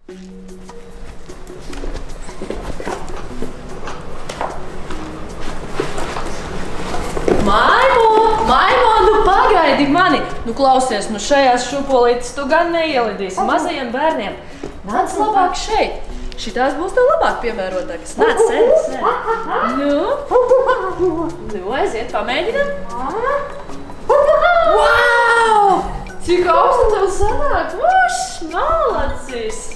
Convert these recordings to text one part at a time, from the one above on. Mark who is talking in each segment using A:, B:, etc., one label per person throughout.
A: Maimo, nu pagaidi mani! Nu klausies, nu šajās šūpolītes tu gan neielidīsi mazajiem bērniem. Nāc labāk šeit! Šitās būs tev labāk piemērotākas. Nāc, sēdi. Nu, aiziet, pamēģinam. Wow! Cik augstu tev sanāk? Uš, malacis!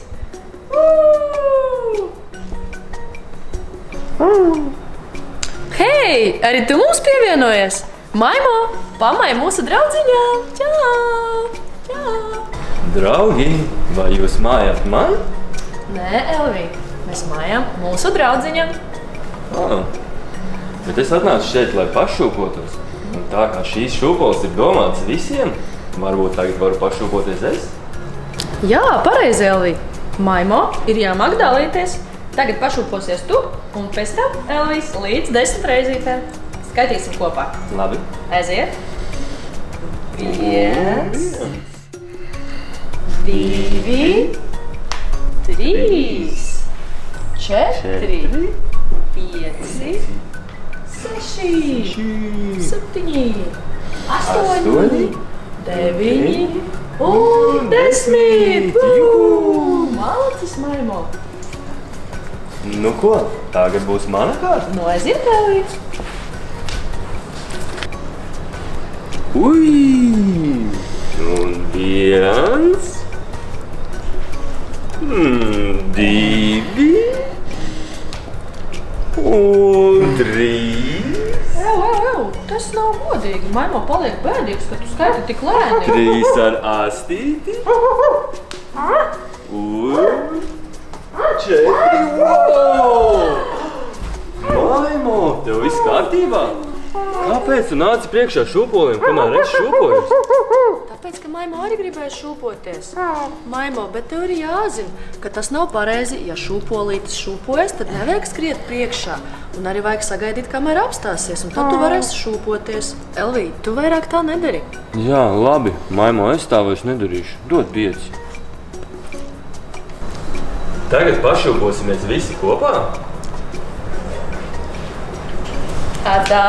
A: Hei, arī tu mums pievienojies? Maimo, pamai mūsu draudziņām! Čau! Čau!
B: Draugi, vai jūs mājāt man?
A: Nē, Elvī, mēs mājām mūsu draudziņam.
B: Bet es atnācu šeit, lai pašūpotos. Un tā kā šīs šūpoles ir domātas visiem, varbūt tagad varu pašūpoties es?
A: Jā, pareizi, Elvī. Maimo ir jāmāk dalīties. Tagad pašūposies tu un pēc tam, Elvīs, līdz 10 reizītēm. Skaitīsim kopā.
B: Labi.
A: Aiziet. 1, 2, 3, 4, 5, 6, 7, 8, 9 un 10. Malacis, Maimo.
B: Nu ko, tagad būs mana kārta?
A: Nu, aiziet, Elvī.
B: Ui! Un 1, 2 un 3.
A: Tas nav godīgi. Maimo paliek bēdīgs, ka tu skaiti tik lēni.
B: 3 ar astīti. Un 4. Wow! Maimo, tev viss kārtībā? Kāpēc tu nāci priekšā šūpoliem, kamēr es šūpojos?
A: Tāpēc, ka Maimo arī gribēja šūpoties. Maimo, bet tev ir jāzina, ka tas nav pareizi. Ja šūpolītis šūpojas, tad nevajag skriet priekšā. Un arī vajag sagaidīt, kamēr apstāsies, un tad tu varēsi šūpoties. Elvī, tu vairāk tā nedari.
B: Jā, labi. Maimo, es tā vairs nedarīšu. Dod 5. Tagad pašūposimies visi kopā.
A: Tā!